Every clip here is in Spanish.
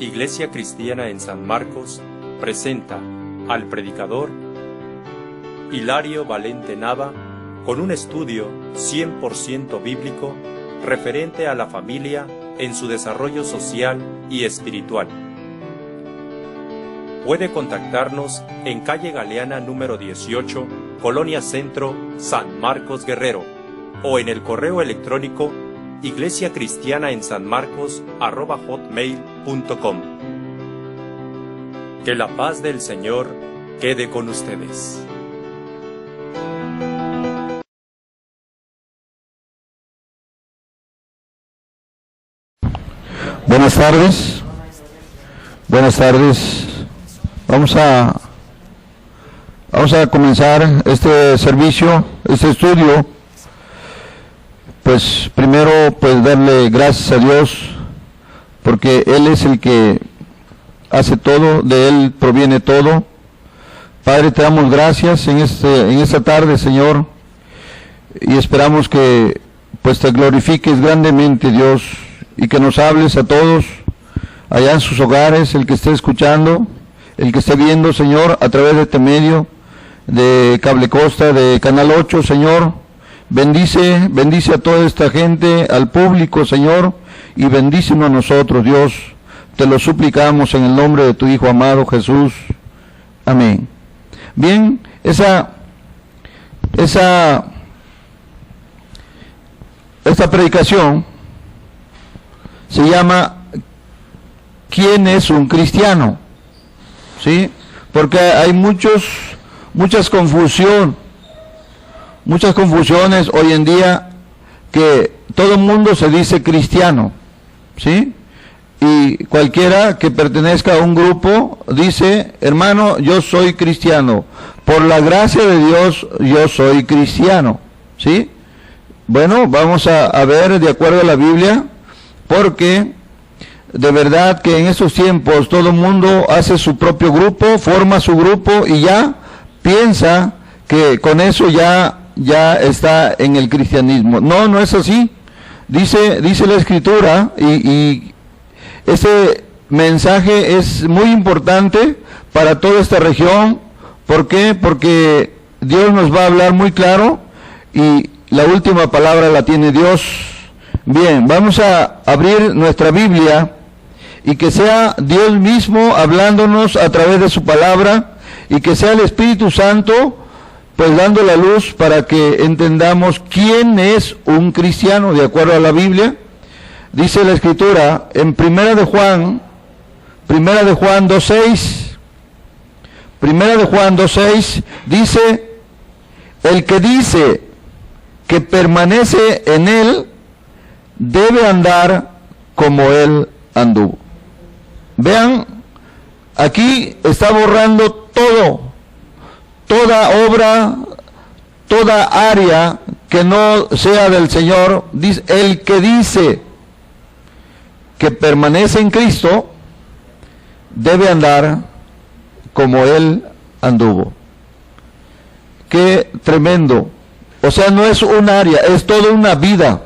Iglesia Cristiana en San Marcos presenta al predicador Hilario Valente Nava con un estudio 100% bíblico referente a la familia en su desarrollo social y espiritual. Puede contactarnos en calle Galeana número 18, Colonia Centro, San Marcos Guerrero, o en el correo electrónico iglesiacristianaensanmarcos@hotmail.com. Que la paz del Señor quede con ustedes. Buenas tardes. Buenas tardes. Vamos a comenzar este servicio, este estudio. Pues primero, pues darle gracias a Dios, porque Él es el que hace todo, de Él proviene todo. Padre, te damos gracias en esta tarde, Señor, y esperamos que pues te glorifiques grandemente, Dios, y que nos hables a todos allá en sus hogares, el que esté escuchando, el que esté viendo, Señor, a través de este medio de Cable Costa, de Canal 8, Señor. Bendice a toda esta gente, al público, Señor, y bendícenos a nosotros, Dios. Te lo suplicamos en el nombre de tu Hijo amado Jesús. Amén. Bien, esta predicación se llama ¿Quién es un cristiano? ¿Sí? Porque hay muchas confusiones hoy en día, que todo el mundo se dice cristiano, ¿sí? Y cualquiera que pertenezca a un grupo dice, hermano, yo soy cristiano, por la gracia de Dios yo soy cristiano, ¿sí? Bueno, vamos a ver de acuerdo a la Biblia, porque de verdad que en estos tiempos todo el mundo hace su propio grupo, forma su grupo y ya piensa que con eso ya está en el cristianismo. No es así. Dice la Escritura, y este mensaje es muy importante para toda esta región. ¿Por qué? Porque Dios nos va a hablar muy claro y la última palabra la tiene Dios. Bien, vamos a abrir nuestra Biblia y que sea Dios mismo hablándonos a través de su palabra, y que sea el Espíritu Santo pues dando la luz para que entendamos quién es un cristiano de acuerdo a la Biblia. Dice la Escritura en Primera de Juan 2:6, dice, el que dice que permanece en él debe andar como él anduvo. Vean, aquí está borrando toda obra, toda área que no sea del Señor. Dice, el que dice que permanece en Cristo debe andar como Él anduvo. Qué tremendo. O sea, no es un área, es toda una vida.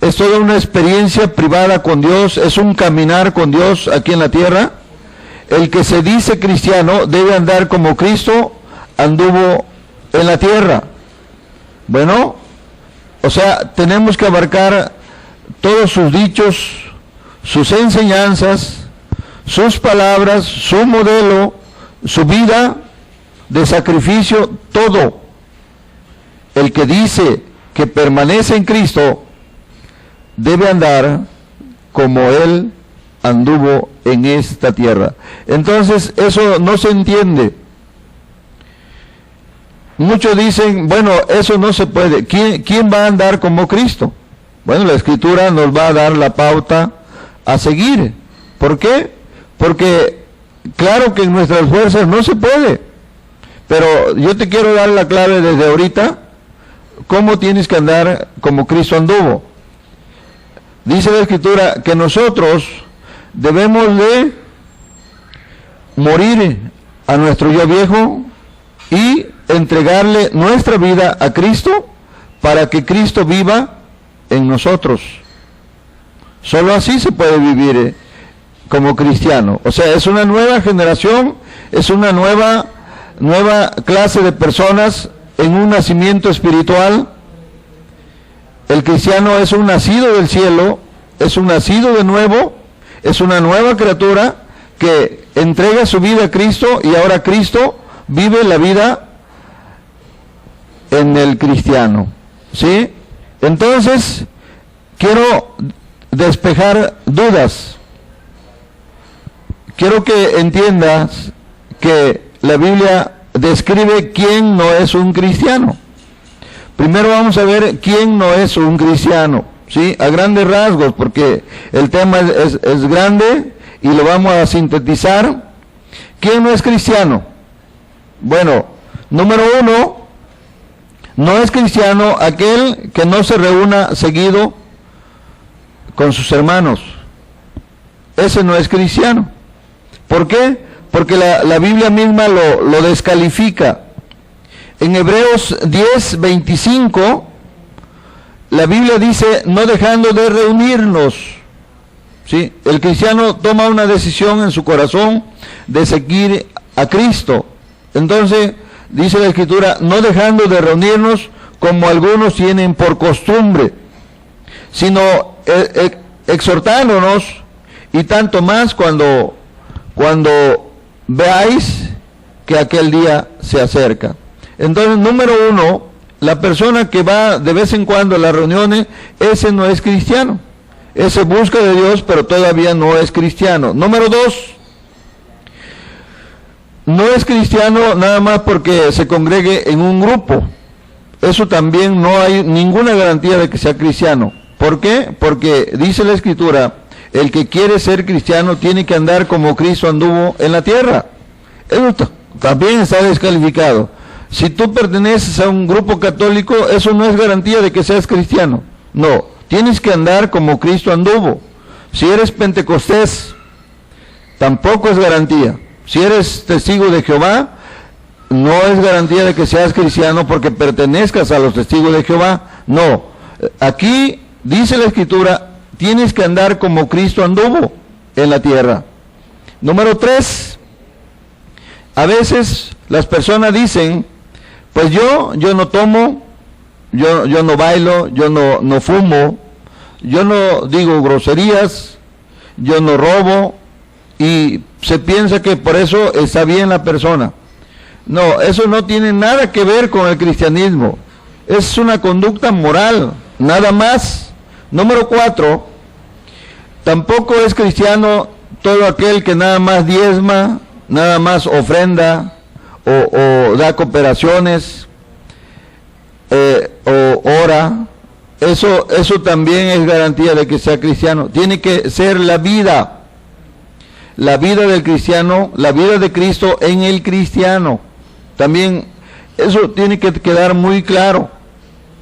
Es toda una experiencia privada con Dios, es un caminar con Dios aquí en la tierra. El que se dice cristiano debe andar como Cristo anduvo en la tierra. Bueno, o sea, tenemos que abarcar todos sus dichos, sus enseñanzas, sus palabras, su modelo, su vida de sacrificio, todo. El que dice que permanece en Cristo debe andar como Él anduvo en esta tierra. Entonces, eso no se entiende. Muchos dicen, bueno, eso no se puede. ¿Quién va a andar como Cristo? Bueno, la Escritura nos va a dar la pauta a seguir. ¿Por qué? Porque, claro que en nuestras fuerzas no se puede. Pero yo te quiero dar la clave desde ahorita, cómo tienes que andar como Cristo anduvo. Dice la Escritura que nosotros debemos de morir a nuestro yo viejo y entregarle nuestra vida a Cristo para que Cristo viva en nosotros. Solo así se puede vivir como cristiano. O sea, es una nueva generación, es una nueva clase de personas en un nacimiento espiritual. El cristiano es un nacido del cielo, es un nacido de nuevo, es una nueva criatura que entrega su vida a Cristo y ahora Cristo vive la vida en el cristiano, ¿sí? Entonces, quiero despejar dudas. Quiero que entiendas que la Biblia describe quién no es un cristiano. Primero vamos a ver quién no es un cristiano, ¿sí? A grandes rasgos, porque el tema es grande y lo vamos a sintetizar. ¿Quién no es cristiano? Bueno, número uno, no es cristiano aquel que no se reúna seguido con sus hermanos. Ese no es cristiano. ¿Por qué? Porque la Biblia misma lo descalifica. En Hebreos 10:25, la Biblia dice, no dejando de reunirnos. ¿Sí? El cristiano toma una decisión en su corazón de seguir a Cristo. Entonces, dice la Escritura, no dejando de reunirnos como algunos tienen por costumbre, sino exhortándonos, y tanto más cuando veáis que aquel día se acerca. Entonces, número uno, la persona que va de vez en cuando a las reuniones, ese no es cristiano. Ese busca de Dios, pero todavía no es cristiano. Número dos, no es cristiano nada más porque se congregue en un grupo. Eso también no hay ninguna garantía de que sea cristiano. ¿Por qué? Porque dice la Escritura, el que quiere ser cristiano tiene que andar como Cristo anduvo en la tierra. Eso también está descalificado. Si tú perteneces a un grupo católico, eso no es garantía de que seas cristiano. No, tienes que andar como Cristo anduvo. Si eres pentecostés, tampoco es garantía. Si eres testigo de Jehová, no es garantía de que seas cristiano porque pertenezcas a los testigos de Jehová. No, aquí dice la Escritura, tienes que andar como Cristo anduvo en la tierra. Número 3, a veces las personas dicen, pues yo no tomo, yo no bailo, yo no fumo, yo no digo groserías, yo no robo, y se piensa que por eso está bien la persona. No, eso no tiene nada que ver con el cristianismo. Es una conducta moral, nada más. Número 4, tampoco es cristiano todo aquel que nada más diezma, nada más ofrenda, o da cooperaciones, o ora. Eso también es garantía de que sea cristiano. Tiene que ser la vida del cristiano, la vida de Cristo en el cristiano. También eso tiene que quedar muy claro,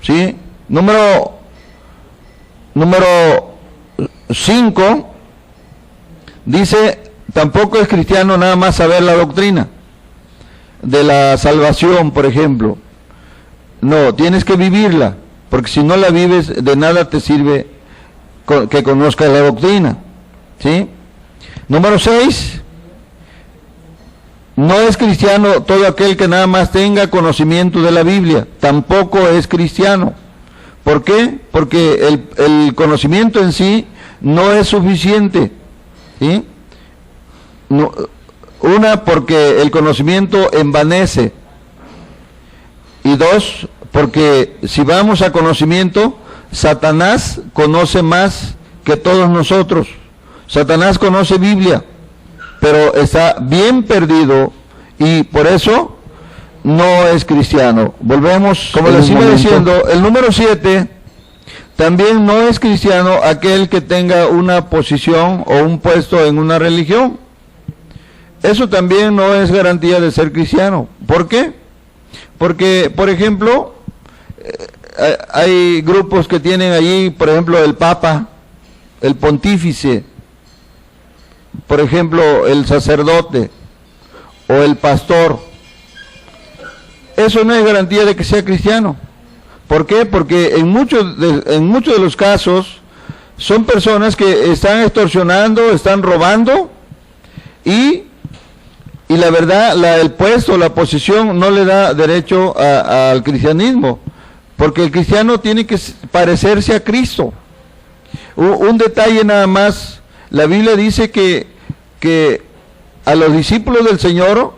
¿sí? Número 5 dice, tampoco es cristiano nada más saber la doctrina de la salvación, por ejemplo. No, tienes que vivirla, porque si no la vives, de nada te sirve que conozcas la doctrina, ¿sí? Número 6, no es cristiano todo aquel que nada más tenga conocimiento de la Biblia, tampoco es cristiano. ¿Por qué? Porque el conocimiento en sí no es suficiente, ¿sí? No, porque el conocimiento envanece, y 2, porque si vamos a conocimiento, Satanás conoce más que todos nosotros. Satanás conoce Biblia, pero está bien perdido y por eso no es cristiano. Volvemos, como les iba diciendo, el número 7, también no es cristiano aquel que tenga una posición o un puesto en una religión. Eso también no es garantía de ser cristiano. ¿Por qué? Porque, por ejemplo, hay grupos que tienen allí, por ejemplo, el Papa, el Pontífice, por ejemplo, el sacerdote o el pastor. Eso no es garantía de que sea cristiano. ¿Por qué? Porque en muchos de los casos son personas que están extorsionando, están robando, y la verdad, el puesto, la posición no le da derecho al cristianismo, porque el cristiano tiene que parecerse a Cristo. Un detalle nada más, la Biblia dice que a los discípulos del Señor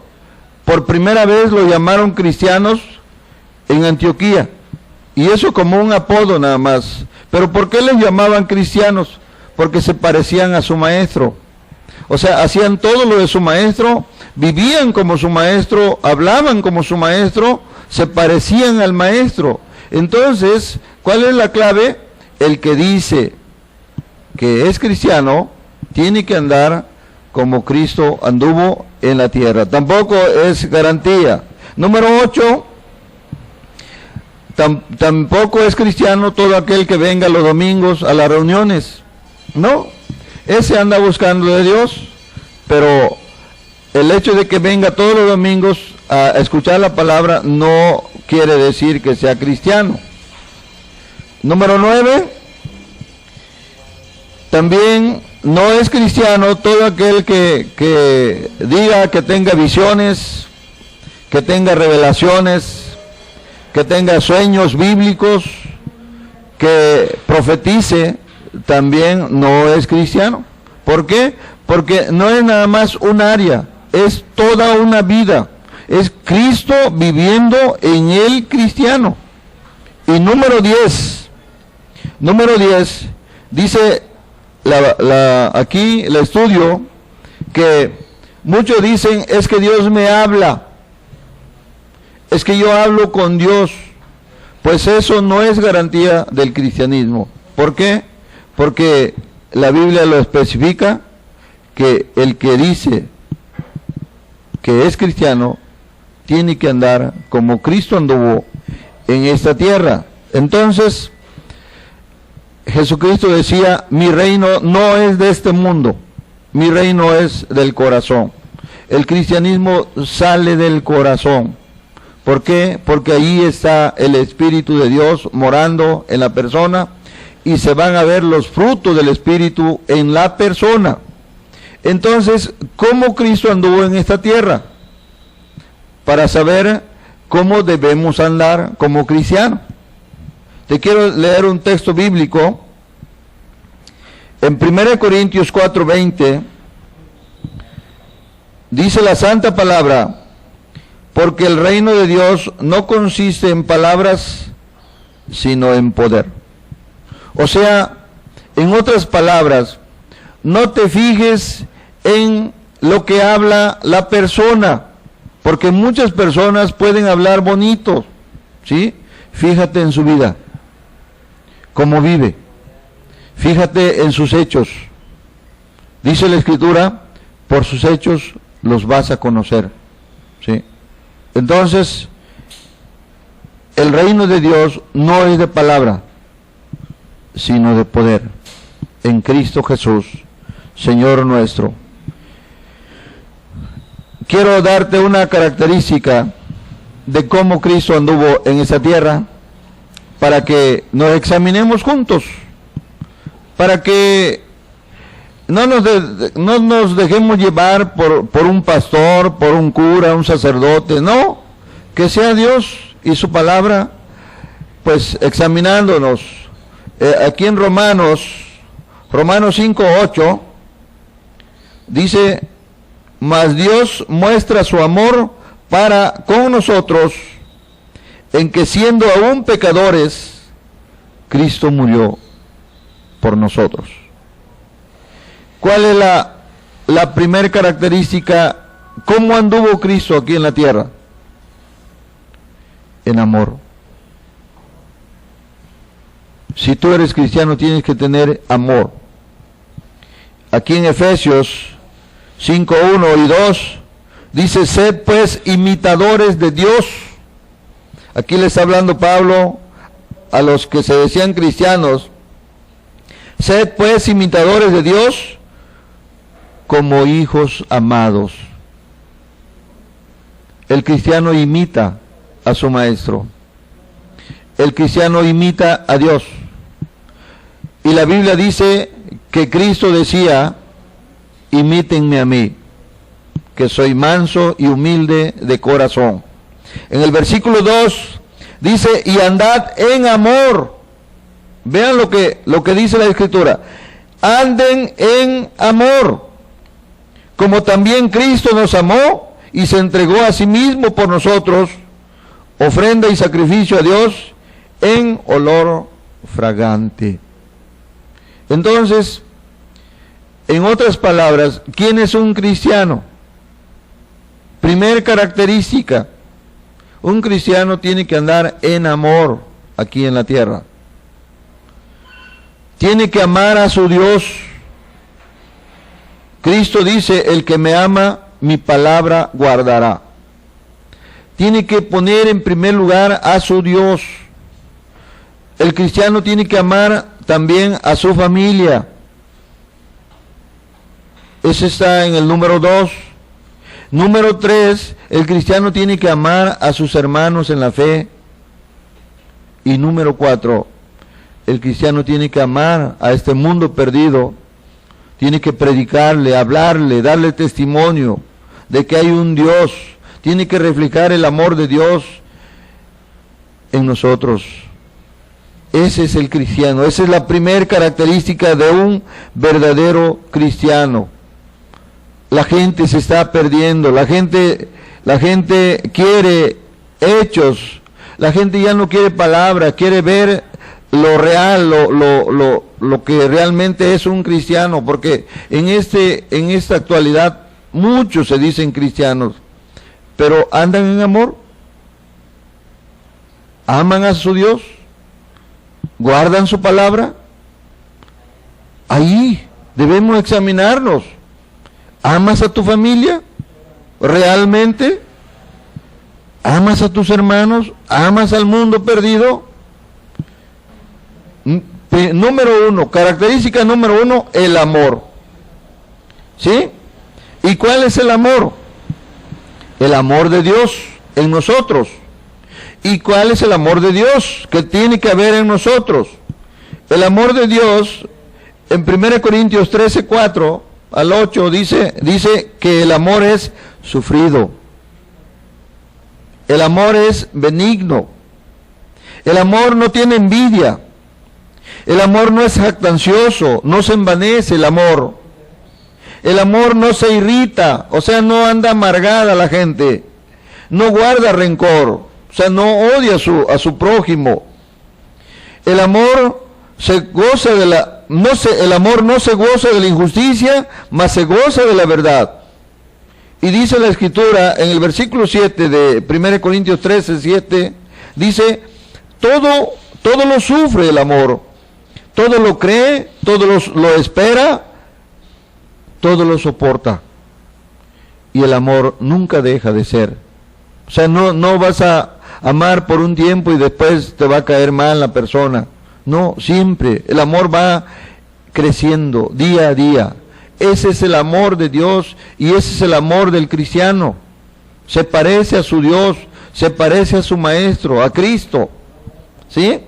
por primera vez lo llamaron cristianos en Antioquía, y eso como un apodo nada más. Pero ¿por qué les llamaban cristianos? Porque se parecían a su maestro. O sea, hacían todo lo de su maestro, vivían como su maestro, hablaban como su maestro, se parecían al maestro. Entonces, ¿cuál es la clave? El que dice que es cristiano tiene que andar como Cristo anduvo en la tierra. Tampoco es garantía. Número 8, tampoco es cristiano todo aquel que venga los domingos a las reuniones. No, ese anda buscando de Dios, pero el hecho de que venga todos los domingos a escuchar la palabra no quiere decir que sea cristiano. Número 9, también no es cristiano todo aquel que diga que tenga visiones, que tenga revelaciones, que tenga sueños bíblicos, que profetice. También no es cristiano. ¿Por qué? Porque no es nada más un área, es toda una vida. Es Cristo viviendo en el cristiano. Y número 10, dice aquí el estudio que muchos dicen es que Dios me habla, es que yo hablo con Dios. Pues eso no es garantía del cristianismo. ¿Por qué? Porque la Biblia lo especifica, que el que dice que es cristiano tiene que andar como Cristo anduvo en esta tierra. Entonces, Jesucristo decía, mi reino no es de este mundo, mi reino es del corazón. El cristianismo sale del corazón. ¿Por qué? Porque ahí está el Espíritu de Dios morando en la persona, y se van a ver los frutos del Espíritu en la persona. Entonces, ¿cómo Cristo anduvo en esta tierra? Para saber cómo debemos andar como cristianos. Te quiero leer un texto bíblico. En 1 Corintios 4:20, dice la santa palabra, porque el reino de Dios no consiste en palabras, sino en poder. O sea, en otras palabras, no te fijes en lo que habla la persona, porque muchas personas pueden hablar bonito, ¿sí? Fíjate en su vida, cómo vive, fíjate en sus hechos. Dice la Escritura, por sus hechos los vas a conocer, ¿sí? Entonces, el reino de Dios no es de palabra, sino de poder, en Cristo Jesús, Señor nuestro. Quiero darte una característica de cómo Cristo anduvo en esa tierra, para que nos examinemos juntos, para que no nos dejemos llevar por un pastor, por un cura, un sacerdote. No, que sea Dios y su palabra, pues examinándonos. Aquí en Romanos 5:8 dice, mas Dios muestra su amor para con nosotros, en que siendo aún pecadores, Cristo murió por nosotros. ¿Cuál es la primera característica? ¿Cómo anduvo Cristo aquí en la tierra? En amor. Si tú eres cristiano, tienes que tener amor. Aquí en Efesios 5:1 y 2 dice, sed pues imitadores de Dios. Aquí le está hablando Pablo a los que se decían cristianos. Sed pues imitadores de Dios como hijos amados. El cristiano imita a su maestro. El cristiano imita a Dios. Y la Biblia dice que Cristo decía, imítenme a mí, que soy manso y humilde de corazón. En el versículo 2 dice, y andad en amor. Vean lo que dice la Escritura. Anden en amor, como también Cristo nos amó y se entregó a sí mismo por nosotros, ofrenda y sacrificio a Dios en olor fragante. Entonces, en otras palabras, ¿quién es un cristiano? Primer característica, un cristiano tiene que andar en amor aquí en la tierra. Tiene que amar a su Dios. Cristo dice, el que me ama, mi palabra guardará. Tiene que poner en primer lugar a su Dios. El cristiano tiene que amar también a su familia. Ese está en el número 2. Número 3, el cristiano tiene que amar a sus hermanos en la fe. Y número 4, el cristiano tiene que amar a este mundo perdido. Tiene que predicarle, hablarle, darle testimonio de que hay un Dios. Tiene que reflejar el amor de Dios en nosotros. Ese es el cristiano. Esa es la primera característica de un verdadero cristiano. La gente se está perdiendo, la gente quiere hechos, la gente ya no quiere palabras, quiere ver lo real, lo que realmente es un cristiano, porque en esta actualidad muchos se dicen cristianos, pero andan en amor, aman a su Dios, guardan su palabra. Ahí debemos examinarnos. ¿Amas a tu familia? ¿Realmente? ¿Amas a tus hermanos? ¿Amas al mundo perdido? Número 1, característica número 1, el amor. ¿Sí? ¿Y cuál es el amor? El amor de Dios en nosotros. ¿Y cuál es el amor de Dios que tiene que haber en nosotros? El amor de Dios, en 1 Corintios 13, 4 al 8, dice que el amor es sufrido. El amor es benigno. El amor no tiene envidia. El amor no es jactancioso, no se envanece el amor. El amor no se irrita, o sea, no anda amargada la gente. No guarda rencor, o sea, no odia a su prójimo. El amor se goza el amor no se goza de la injusticia, mas se goza de la verdad. Y dice la Escritura en el versículo 7 de 1 Corintios 13, 7, dice, todo lo sufre el amor, todo lo cree, todo lo espera, todo lo soporta. Y el amor nunca deja de ser. O sea, no vas a amar por un tiempo y después te va a caer mal la persona. No, siempre. El amor va creciendo día a día. Ese es el amor de Dios y ese es el amor del cristiano. Se parece a su Dios, se parece a su Maestro, a Cristo. ¿Sí?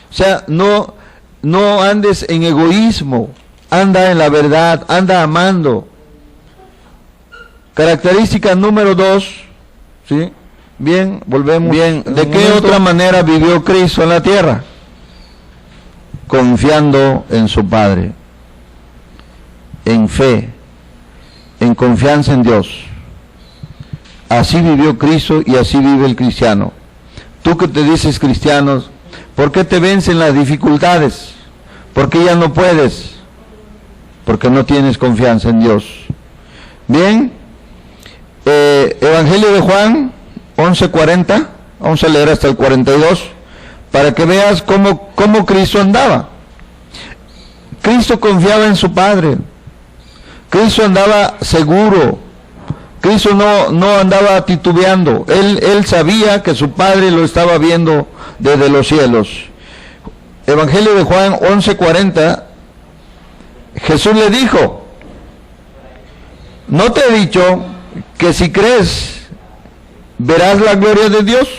O sea, no andes en egoísmo, anda en la verdad, anda amando. Característica número 2, ¿sí? Bien, volvemos. Bien, ¿de qué otra manera vivió Cristo en la tierra? Confiando en su Padre, en fe, en confianza en Dios. Así vivió Cristo y así vive el cristiano. Tú que te dices cristiano, ¿por qué te vencen las dificultades? ¿Por qué ya no puedes? Porque no tienes confianza en Dios. Bien, Evangelio de Juan 11:40, vamos a leer hasta el 42, para que veas cómo Cristo andaba. Cristo confiaba en su Padre. Cristo andaba seguro. Cristo no andaba titubeando. Él sabía que su Padre lo estaba viendo desde los cielos. Evangelio de Juan 11:40, Jesús le dijo, ¿no te he dicho que si crees verás la gloria de Dios?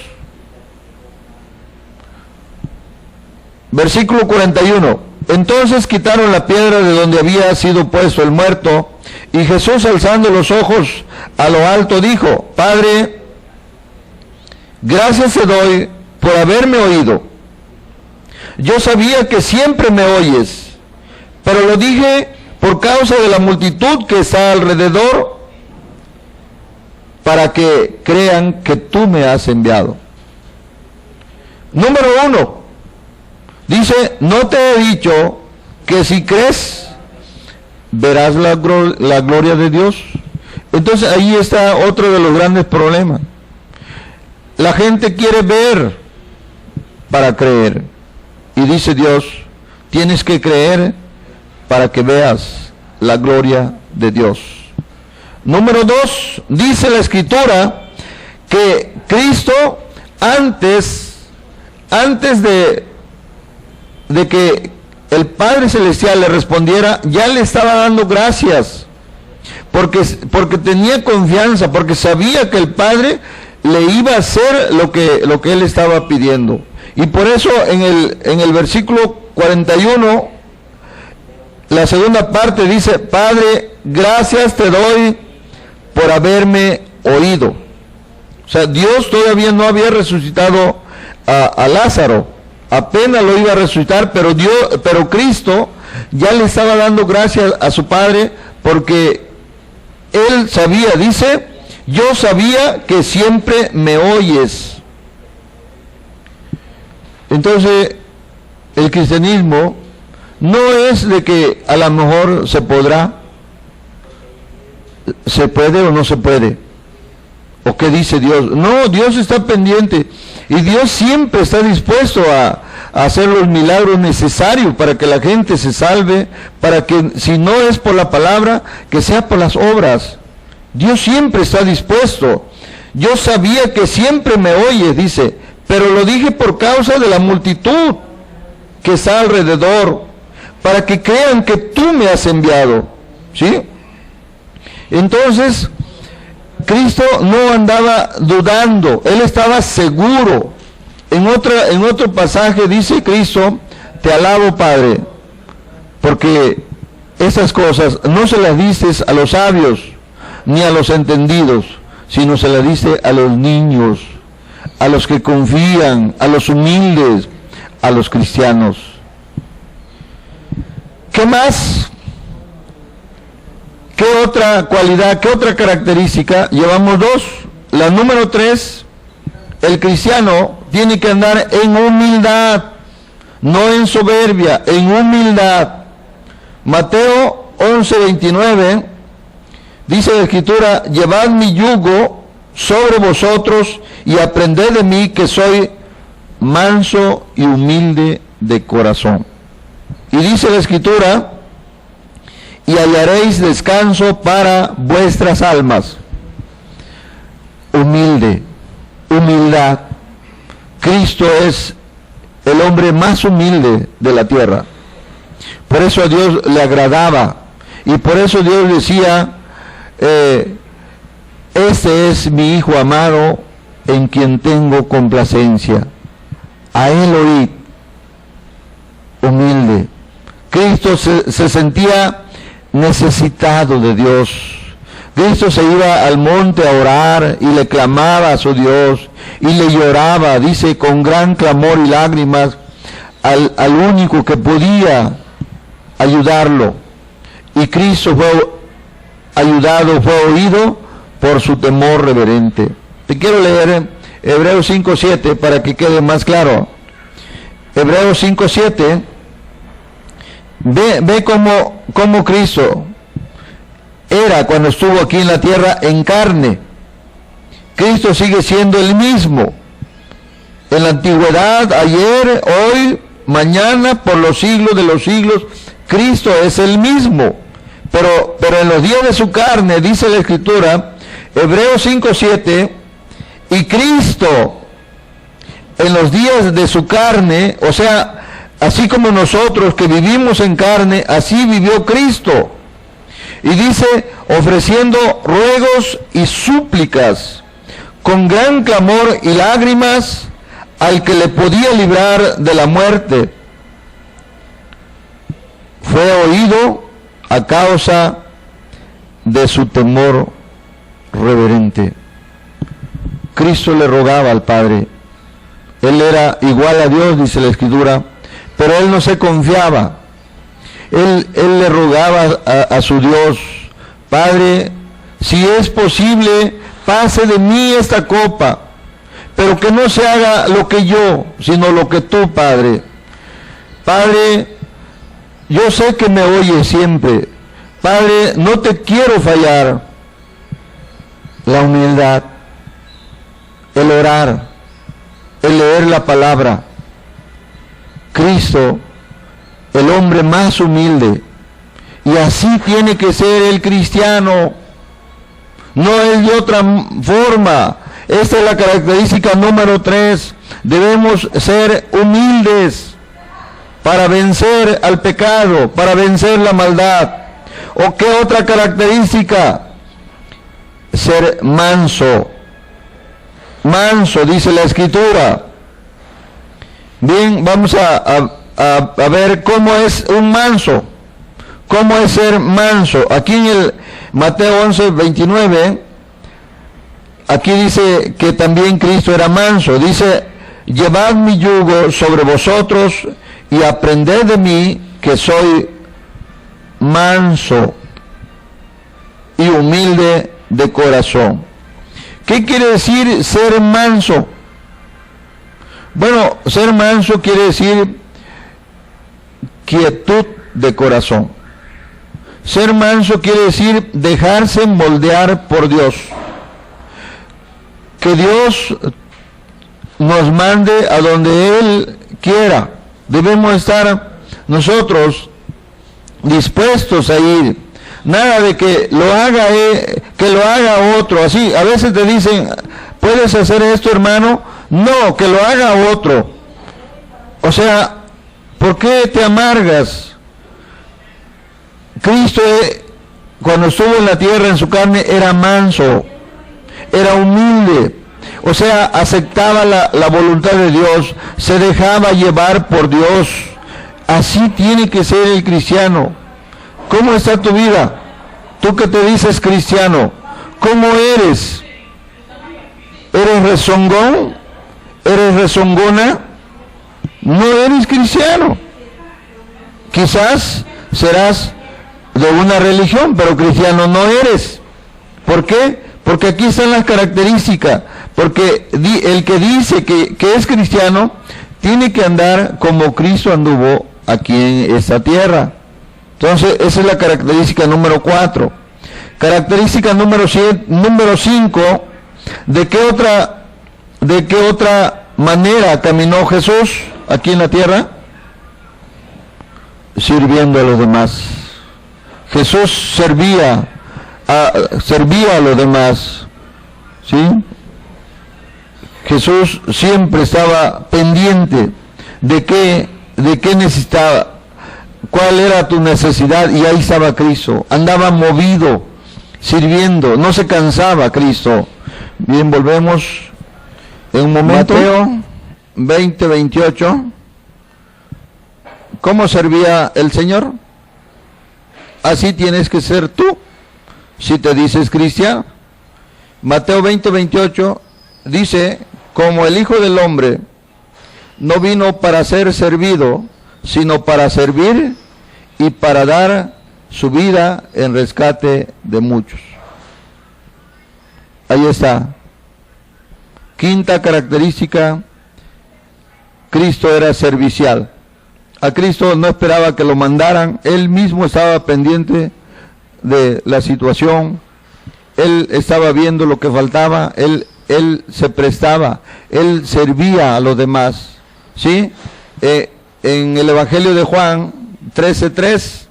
Versículo 41, Entonces quitaron la piedra de donde había sido puesto el muerto, y Jesús, alzando los ojos a lo alto, dijo: Padre, gracias te doy por haberme oído. Yo sabía que siempre me oyes, pero lo dije por causa de la multitud que está alrededor, para que crean que tú me has enviado. Número 1, dice: no te he dicho que si crees verás la gloria de Dios. Entonces ahí está otro de los grandes problemas. La gente quiere ver para creer, y dice Dios: tienes que creer para que veas la gloria de Dios. Número 2, dice la Escritura que Cristo antes de que el Padre Celestial le respondiera, ya le estaba dando gracias, porque tenía confianza, porque sabía que el Padre le iba a hacer lo que él estaba pidiendo. Y por eso en el versículo 41, la segunda parte dice: Padre, gracias te doy por haberme oído. O sea, Dios todavía no había resucitado a Lázaro, apenas lo iba a resucitar, pero Cristo ya le estaba dando gracias a su Padre, porque él sabía, dice: yo sabía que siempre me oyes. Entonces, el cristianismo no es de que a lo mejor se puede o no se puede, o qué dice Dios. No, Dios está pendiente, y Dios siempre está dispuesto a hacer los milagros necesarios para que la gente se salve, para que, si no es por la palabra, que sea por las obras. Dios siempre está dispuesto. Yo sabía que siempre me oyes, dice, pero lo dije por causa de la multitud que está alrededor, para que crean que tú me has enviado. ¿Sí? Entonces, Cristo no andaba dudando, Él estaba seguro. En otro pasaje dice Cristo: te alabo, Padre, porque esas cosas no se las dices a los sabios ni a los entendidos, sino se las dice a los niños, a los que confían, a los humildes, a los cristianos. ¿Qué más? ¿Qué otra cualidad, qué otra característica? Llevamos 2. La número 3, el cristiano tiene que andar en humildad, no en soberbia, en humildad. Mateo 11:29 dice la Escritura: llevad mi yugo sobre vosotros y aprended de mí, que soy manso y humilde de corazón. Y dice la Escritura: y hallaréis descanso para vuestras almas. Humildad. Cristo es el hombre más humilde de la tierra. Por eso a Dios le agradaba, y por eso Dios decía: este es mi Hijo amado, en quien tengo complacencia. A él oíd. Humilde. Cristo se sentía necesitado de Dios. Cristo se iba al monte a orar y le clamaba a su Dios y le lloraba, dice, con gran clamor y lágrimas al único que podía ayudarlo. Y Cristo fue ayudado, fue oído por su temor reverente. Te quiero leer Hebreos 5:7 para que quede más claro. Hebreos 5:7. Ve cómo Cristo era cuando estuvo aquí en la tierra en carne. Cristo sigue siendo el mismo. En la antigüedad, ayer, hoy, mañana, por los siglos de los siglos, Cristo es el mismo. Pero en los días de su carne, dice la Escritura, Hebreos 5:7, y Cristo en los días de su carne, o sea, así como nosotros que vivimos en carne, así vivió Cristo. Y dice: ofreciendo ruegos y súplicas, con gran clamor y lágrimas, al que le podía librar de la muerte. fue oído a causa de su temor reverente. Cristo le rogaba al Padre. Él era igual a Dios, dice la Escritura, pero él no se confiaba. Él le rogaba a su Dios: Padre, si es posible, pase de mí esta copa, pero que no se haga lo que yo, sino lo que tú, Padre. Padre, yo sé que me oyes siempre. Padre, no te quiero fallar. La humildad, el orar, el leer la palabra. Cristo, el hombre más humilde, y así tiene que ser el cristiano, no es de otra forma. Esta es la característica número 3, debemos ser humildes para vencer al pecado, para vencer la maldad. ¿O qué otra característica? Ser manso, manso, dice la Escritura. Bien, vamos a ver cómo es un manso, cómo es ser manso. Aquí en el Mateo 11:29, aquí dice que también Cristo era manso. Dice: llevad mi yugo sobre vosotros y aprended de mí, que soy manso y humilde de corazón. ¿Qué quiere decir ser manso? Bueno, ser manso quiere decir quietud de corazón. Ser manso quiere decir dejarse moldear por Dios. Que Dios nos mande a donde Él quiera. Debemos estar nosotros dispuestos a ir. Nada de que lo haga otro. Así, a veces te dicen: ¿puedes hacer esto, hermano? No, que lo haga otro. O sea, ¿por qué te amargas? Cristo, cuando estuvo en la tierra en su carne, era manso, era humilde. O sea, aceptaba la voluntad de Dios, se dejaba llevar por Dios. Así tiene que ser el cristiano. ¿Cómo está tu vida? Tú que te dices cristiano, ¿cómo eres? ¿Eres rezongón? ¿Eres rezongona? No eres cristiano. Quizás serás de una religión, pero cristiano no eres. ¿Por qué? Porque aquí están las características. Porque el que dice que es cristiano tiene que andar como Cristo anduvo aquí en esta tierra. Entonces, esa es la característica número 4. Característica número 5, ¿de qué otra manera caminó Jesús aquí en la tierra? Sirviendo a los demás. Jesús servía a los demás, ¿sí? Jesús siempre estaba pendiente de qué necesitaba, cuál era tu necesidad, y ahí estaba Cristo. Andaba movido, sirviendo, no se cansaba Cristo. Bien, volvemos en un momento. Mateo 20:28. ¿Cómo servía el Señor? Así tienes que ser tú, si te dices cristiano. Mateo 20:28 dice: como el Hijo del Hombre no vino para ser servido, sino para servir y para dar su vida en rescate de muchos. Ahí está. Quinta característica: Cristo era servicial. A Cristo no esperaba que lo mandaran, Él mismo estaba pendiente de la situación, Él estaba viendo lo que faltaba, Él se prestaba, Él servía a los demás, ¿sí? En el Evangelio de Juan 13:3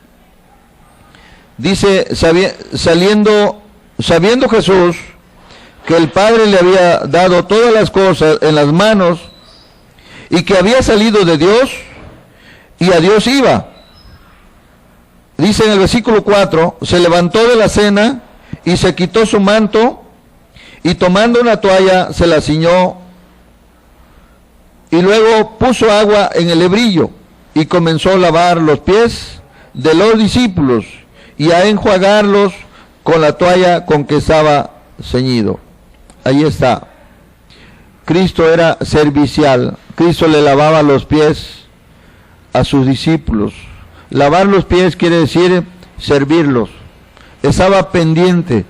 dice: sabiendo Jesús que el Padre le había dado todas las cosas en las manos y que había salido de Dios y a Dios iba. Dice en el versículo 4, se levantó de la cena y se quitó su manto y tomando una toalla se la ciñó y luego puso agua en el hebrillo y comenzó a lavar los pies de los discípulos y a enjuagarlos con la toalla con que estaba ceñido. Ahí está. Cristo era servicial. Cristo le lavaba los pies a sus discípulos. Lavar los pies quiere decir servirlos. Estaba pendiente.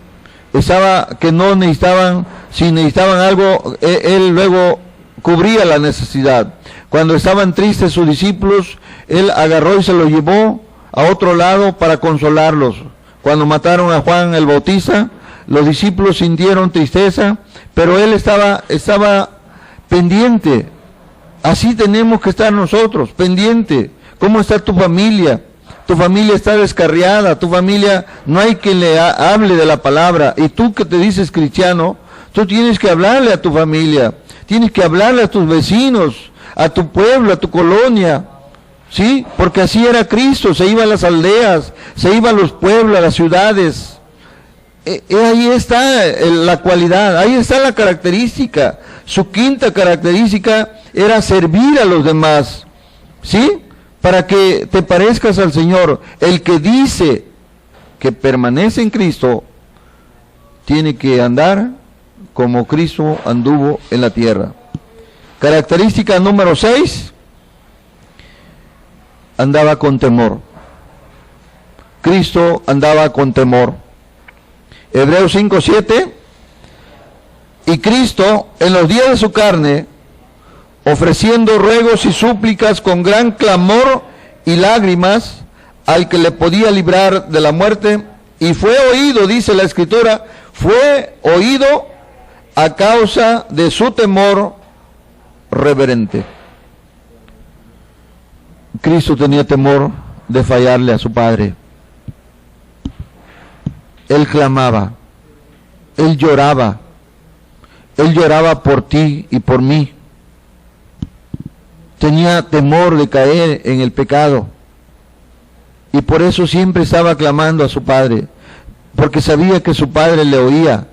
Estaba que no necesitaban, si necesitaban algo, él luego cubría la necesidad. Cuando estaban tristes sus discípulos, él agarró y se los llevó a otro lado para consolarlos. Cuando mataron a Juan el Bautista, los discípulos sintieron tristeza, pero él estaba pendiente. Así tenemos que estar nosotros, pendiente. ¿Cómo está tu familia? Tu familia está descarriada, tu familia no hay quien le hable de la palabra. Y tú que te dices cristiano, tú tienes que hablarle a tu familia, tienes que hablarle a tus vecinos, a tu pueblo, a tu colonia. ¿Sí? Porque así era Cristo, se iba a las aldeas, se iba a los pueblos, a las ciudades. Ahí está la cualidad, ahí está la característica. Su quinta característica era servir a los demás. ¿Sí? Para que te parezcas al Señor. El que dice que permanece en Cristo, tiene que andar como Cristo anduvo en la tierra. Característica número 6. Andaba con temor. Cristo andaba con temor. Hebreos 5:7. Y Cristo, en los días de su carne, ofreciendo ruegos y súplicas con gran clamor y lágrimas al que le podía librar de la muerte, y fue oído, dice la Escritura, fue oído a causa de su temor reverente. Cristo tenía temor de fallarle a su Padre. Él clamaba, Él lloraba por ti y por mí. Tenía temor de caer en el pecado, y por eso siempre estaba clamando a su Padre, porque sabía que su Padre le oía,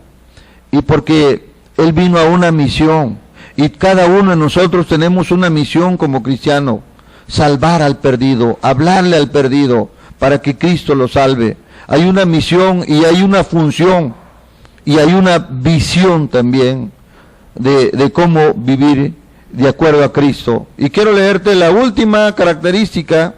y porque Él vino a una misión, y cada uno de nosotros tenemos una misión como cristiano: salvar al perdido, hablarle al perdido, para que Cristo lo salve. Hay una misión y hay una función, y hay una visión también de cómo vivir de acuerdo a Cristo. Y quiero leerte la última característica: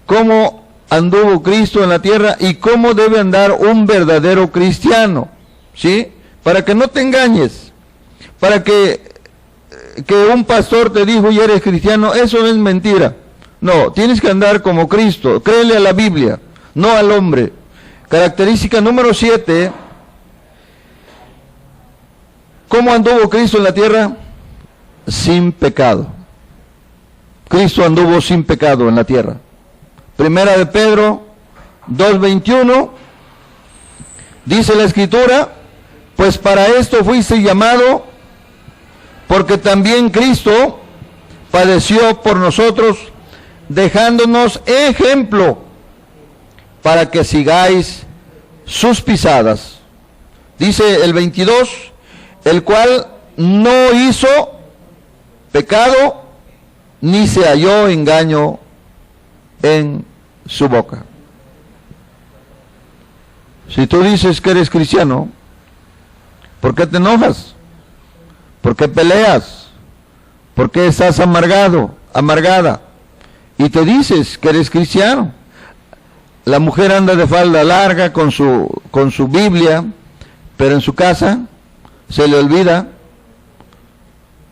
cómo anduvo Cristo en la tierra y cómo debe andar un verdadero cristiano. ¿Sí? Para que no te engañes, para que un pastor te dijo y eres cristiano, eso es mentira. No, tienes que andar como Cristo. Créele a la Biblia, no al hombre. Característica número 7. ¿Cómo anduvo Cristo en la tierra? Sin pecado. Cristo anduvo sin pecado en la tierra. Primera de Pedro 2:21, dice la Escritura: pues para esto fuiste llamado, porque también Cristo padeció por nosotros, dejándonos ejemplo para que sigáis sus pisadas. Dice el 22, el cual no hizo pecado, ni se halló engaño en su boca. Si tú dices que eres cristiano, ¿por qué te enojas? ¿Por qué peleas? ¿Por qué estás amargado, amargada? Y te dices que eres cristiano. La mujer anda de falda larga con su Biblia, pero en su casa se le olvida.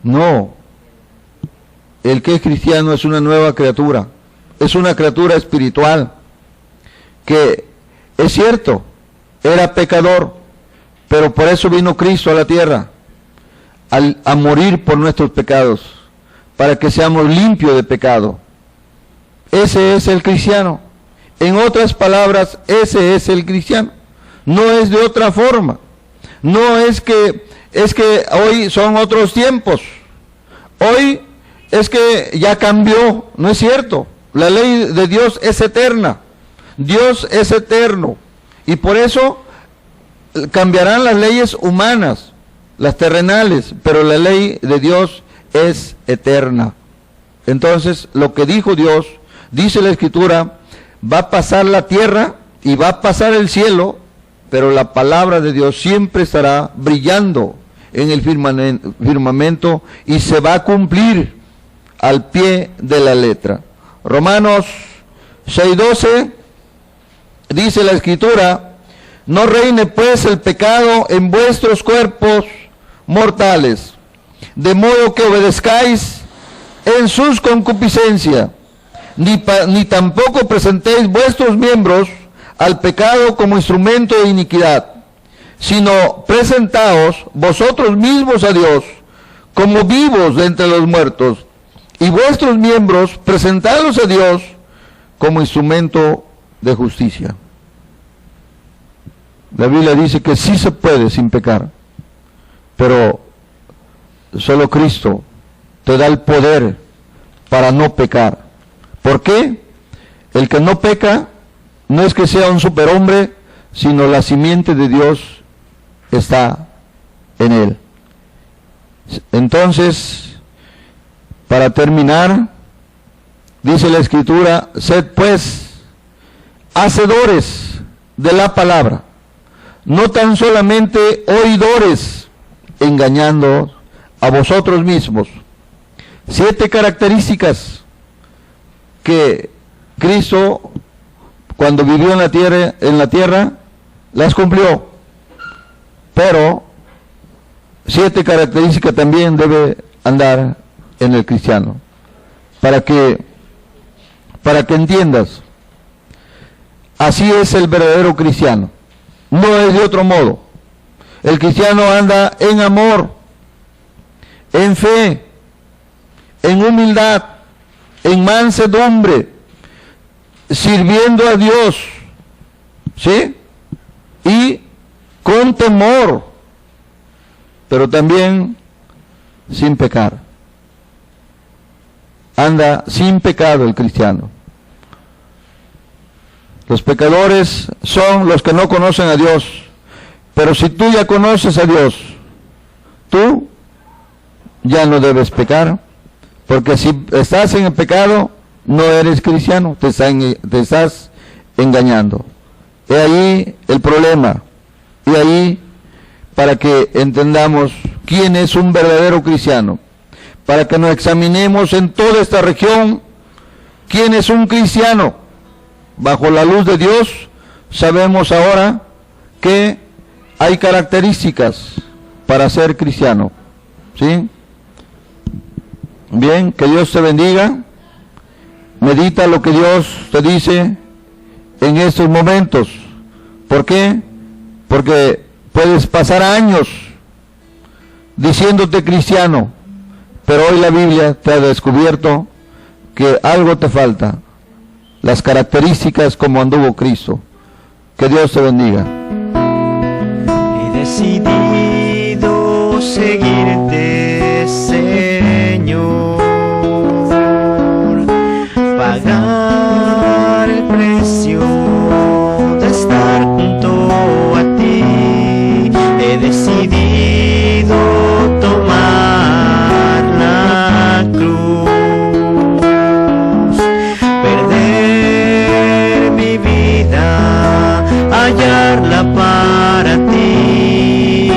No. El que es cristiano es una nueva criatura. Es una criatura espiritual. Que es cierto, era pecador, pero por eso vino Cristo a la tierra, a morir por nuestros pecados, para que seamos limpios de pecado. Ese es el cristiano. En otras palabras, ese es el cristiano. No es de otra forma. No es que hoy son otros tiempos. Hoy es que ya cambió. No es cierto. La ley de Dios es eterna. Dios es eterno. Y por eso cambiarán las leyes humanas, las terrenales, pero la ley de Dios es eterna. Entonces, lo que dijo Dios, dice la Escritura, Va a pasar la tierra y va a pasar el cielo, pero la palabra de Dios siempre estará brillando en el firmamento y se va a cumplir al pie de la letra. Romanos 6:12 dice la Escritura: no reine pues el pecado en vuestros cuerpos mortales, de modo que obedezcáis en sus concupiscencias, ni tampoco presentéis vuestros miembros al pecado como instrumento de iniquidad, sino presentaos vosotros mismos a Dios como vivos de entre los muertos, y vuestros miembros presentadlos a Dios como instrumento de justicia. La Biblia dice que sí se puede sin pecar, pero solo Cristo te da el poder para no pecar. ¿Por qué? El que no peca no es que sea un superhombre, sino la simiente de Dios está en él. Entonces, para terminar, dice la Escritura: sed pues hacedores de la palabra, no tan solamente oidores, engañando a vosotros mismos. 7 características que Cristo, cuando vivió en la tierra, las cumplió. Pero 7 características también debe andar en el cristiano, para que entiendas. Así es el verdadero cristiano, no es de otro modo. El cristiano anda en amor, en fe, en humildad, en mansedumbre, sirviendo a Dios, ¿sí? Y con temor, pero también sin pecar. Anda sin pecado el cristiano. Los pecadores son los que no conocen a Dios, pero si tú ya conoces a Dios, tú ya no debes pecar, porque si estás en el pecado, no eres cristiano, te estás engañando. He ahí el problema, y ahí para que entendamos quién es un verdadero cristiano, para que nos examinemos en toda esta región, quién es un cristiano. Bajo la luz de Dios, sabemos ahora que hay características para ser cristiano, ¿sí? Bien, que Dios te bendiga. Medita lo que Dios te dice en estos momentos. ¿Por qué? Porque puedes pasar años diciéndote cristiano, pero hoy la Biblia te ha descubierto que algo te falta, las características como anduvo Cristo. Que Dios te bendiga. He decidido seguirte, Señor, pagar el precio de estar junto a ti. He decidido tomar la cruz, perder mi vida, hallarla para ti,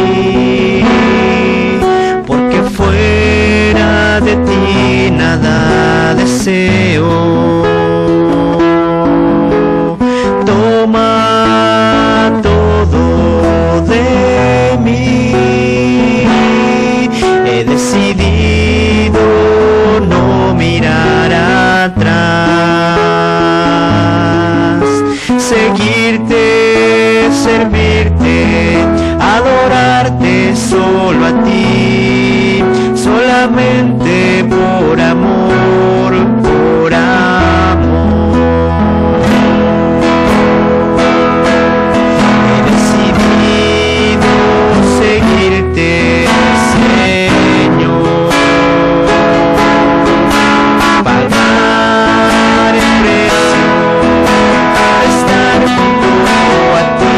porque fuera de ti nada deseo. Toma todo de mí. He decidido no mirar atrás, seguirte, servirte, adorarte solo a ti, solamente por amor, por amor. He decidido seguirte, Señor, pagar el precio de estar junto a ti.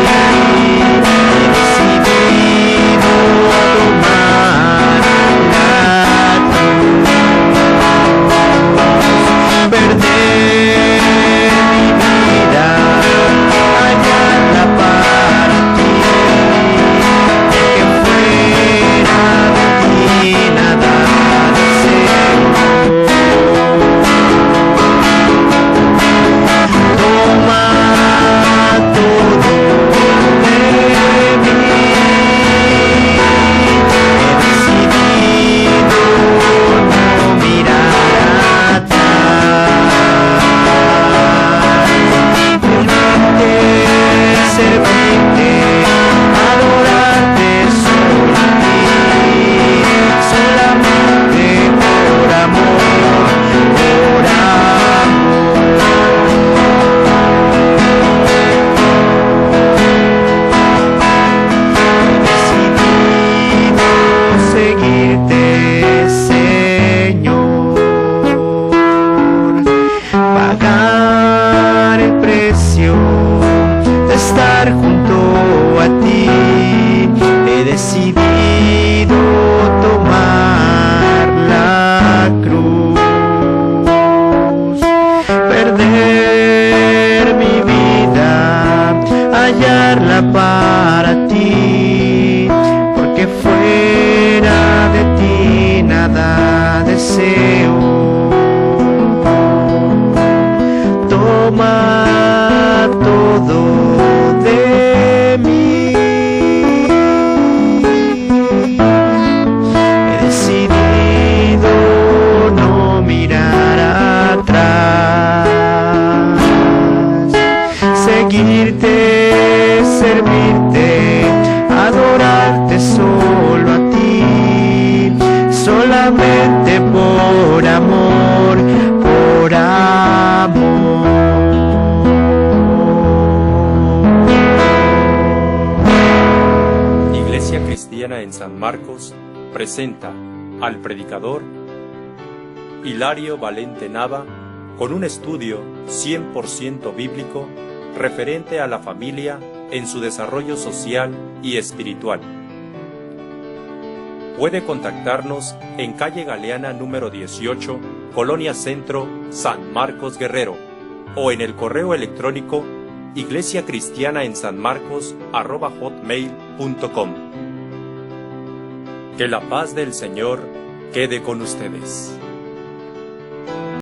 guardarla para ti, porque fuera de ti nada deseo. Toma todo de mí. He decidido no mirar atrás, seguirte, servirte, adorarte solo a ti, solamente por amor, por amor. Iglesia Cristiana en San Marcos presenta al predicador Hilario Valente Nava con un estudio 100% bíblico referente a la familia en su desarrollo social y espiritual. Puede contactarnos en calle Galeana número 18, Colonia Centro, San Marcos Guerrero, o en el correo electrónico iglesiacristianaensanmarcos@hotmail.com. Que la paz del Señor quede con ustedes.